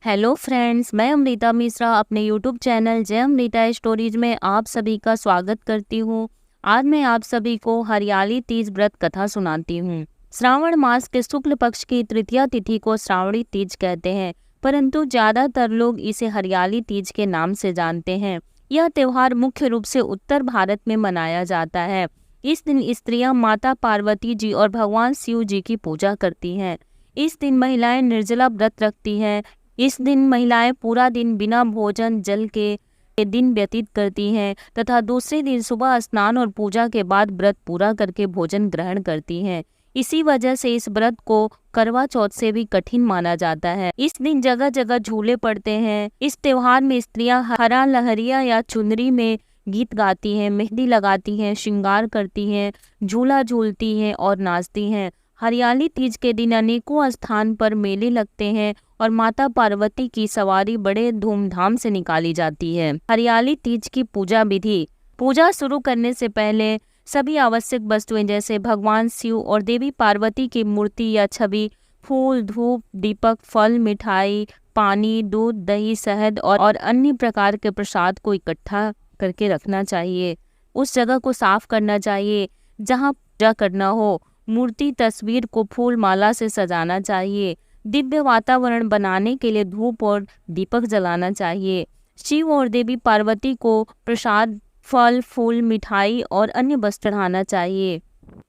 Hello friends, मैं अमृता मिश्रा अपने YouTube channel जय अमृता स्टोरीज में आप सभी का स्वागत करती हूँ। आज मैं आप सभी को हरियाली तीज व्रत कथा सुनाती हूँ। श्रावण मास के शुक्ल पक्ष की तृतीया तिथि को श्रावणी तीज कहते हैं, परंतु ज्यादातर लोग इसे हरियाली तीज के नाम से जानते हैं। यह त्योहार मुख्य रूप से उत्तर भारत में मनाया जाता है। इस दिन स्त्रियां माता पार्वती जी और भगवान शिव जी की पूजा करती हैं। इस दिन महिलाएं निर्जला व्रत रखती हैं। इस दिन महिलाएं पूरा दिन बिना भोजन जल के दिन व्यतीत करती हैं तथा दूसरे दिन सुबह स्नान और पूजा के बाद व्रत पूरा करके भोजन ग्रहण करती हैं। इसी वजह से इस व्रत को करवा चौथ से भी कठिन माना जाता है। इस दिन जगह जगह झूले पड़ते हैं। इस त्योहार में स्त्रियां हरा लहरिया या चुनरी में गीत गाती हैं, मेहंदी लगाती हैं, श्रृंगार करती हैं, झूला झूलती हैं और नाचती हैं। हरियाली तीज के दिन अनेकों स्थान पर मेले लगते हैं और माता पार्वती की सवारी बड़े धूमधाम से निकाली जाती है। हरियाली तीज की पूजा विधि। पूजा शुरू करने से पहले सभी आवश्यक वस्तुएं जैसे भगवान शिव और देवी पार्वती की मूर्ति या छवि, फूल, धूप, दीपक, फल, मिठाई, पानी, दूध, दही, शहद और अन्य प्रकार के प्रसाद को इकट्ठा करके रखना चाहिए। उस जगह को साफ करना चाहिए जहाँ पूजा करना हो। मूर्ति, तस्वीर को फूल माला से सजाना चाहिए। दिव्य वातावरण बनाने के लिए धूप और दीपक जलाना चाहिए। शिव और देवी पार्वती को प्रसाद, फल, फूल, मिठाई और अन्य वस्त्र चढ़ाना चाहिए।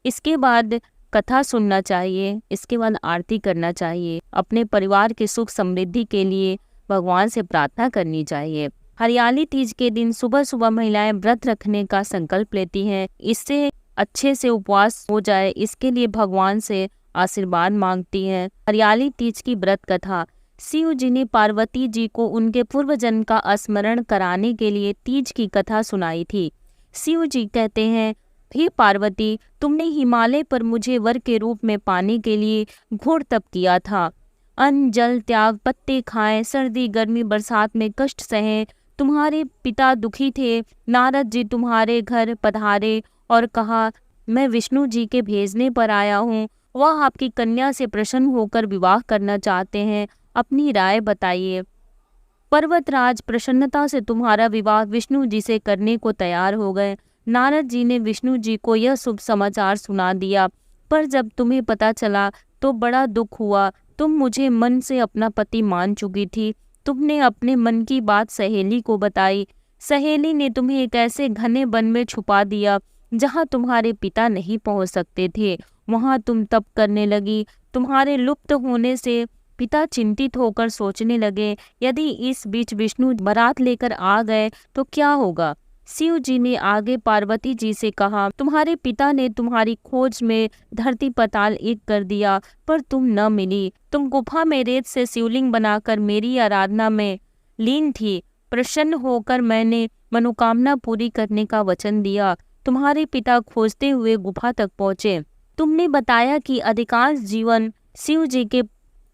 इसके बाद कथा सुनना चाहिए। इसके बाद आरती करना चाहिए। अपने परिवार की सुख समृद्धि के लिए भगवान से प्रार्थना करनी चाहिए। हरियाली तीज के दिन सुबह सुबह महिलाएं व्रत रखने का संकल्प लेती हैं। इससे अच्छे से उपवास हो जाए, इसके लिए भगवान से आशीर्वाद मांगती हैं। हरियाली तीज की व्रत कथा। शिव जी ने पार्वती जी को उनके पूर्व जन्म का स्मरण कराने के लिए तीज की कथा सुनाई थी। शिव जी कहते हैं, हे पार्वती, तुमने हिमालय पर मुझे वर के रूप में पाने के लिए घोर तप किया था। अन्न जल त्याग, पत्ते खाएं, सर्दी गर्मी बरसात में कष्ट सहे। तुम्हारे पिता दुखी थे। नारद जी तुम्हारे घर पधारे और कहा, मैं विष्णु जी के भेजने पर आया हूँ। वह आपकी कन्या से प्रसन्न होकर विवाह करना चाहते हैं। अपनी राय बताइए। पर्वतराज प्रसन्नता से तुम्हारा विवाह विष्णु जी से करने को तैयार हो गए। नारद जी ने विष्णु जी को यह शुभ समाचार सुना दिया, पर जब तुम्हें पता चला तो बड़ा दुख हुआ। तुम मुझे मन से अपना पति मान चुकी थी। तुमने अपने मन की बात सहेली को बताई। सहेली ने तुम्हें एक ऐसे घने वन में छुपा दिया जहाँ तुम्हारे पिता नहीं पहुँच सकते थे। वहाँ तुम तप करने लगी। तुम्हारे लुप्त होने से पिता चिंतित होकर सोचने लगे, यदि इस बीच विष्णु बारात लेकर आ गए तो क्या होगा। शिव जी ने आगे पार्वती जी से कहा, तुम्हारे पिता ने तुम्हारी खोज में धरती पाताल एक कर दिया, पर तुम न मिली। तुम गुफा में रेत से शिवलिंग बनाकर मेरी आराधना में लीन थी। प्रसन्न होकर मैंने मनोकामना पूरी करने का वचन दिया। तुम्हारे पिता खोजते हुए गुफा तक पहुँचे। तुमने बताया कि अधिकांश जीवन शिव जी के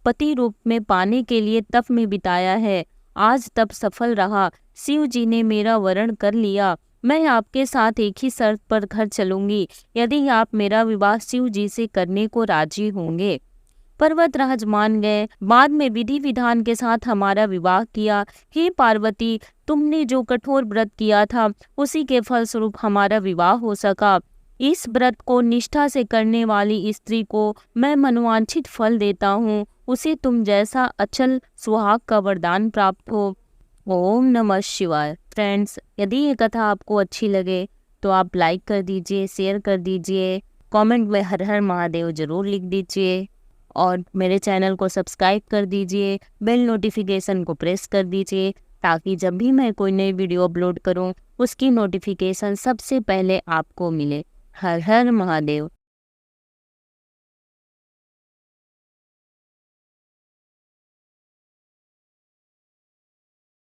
पति रूप में पाने के लिए तप में बिताया है। आज तप सफल रहा। शिव जी ने मेरा वरण कर लिया। मैं आपके साथ एक ही शर्त पर घर चलूंगी, यदि आप मेरा विवाह शिव जी से करने को राजी होंगे। पर्वतराज मान गए। बाद में विधि विधान के साथ हमारा विवाह किया। हे पार्वती, तुमने जो कठोर व्रत किया था उसी के फलस्वरूप हमारा विवाह हो सका। इस व्रत को निष्ठा से करने वाली स्त्री को मैं मनोवांछित फल देता हूँ। उसे तुम जैसा अचल सुहाग का वरदान प्राप्त हो। ओम नमः शिवाय। फ्रेंड्स, यदि ये कथा आपको अच्छी लगे तो आप लाइक कर दीजिए, शेयर कर दीजिए, कमेंट में हर हर महादेव जरूर लिख दीजिए और मेरे चैनल को सब्सक्राइब कर दीजिए। बेल नोटिफिकेशन को प्रेस कर दीजिए ताकि जब भी मैं कोई नई वीडियो अपलोड करूं उसकी नोटिफिकेशन सबसे पहले आपको मिले। हर हर महादेव।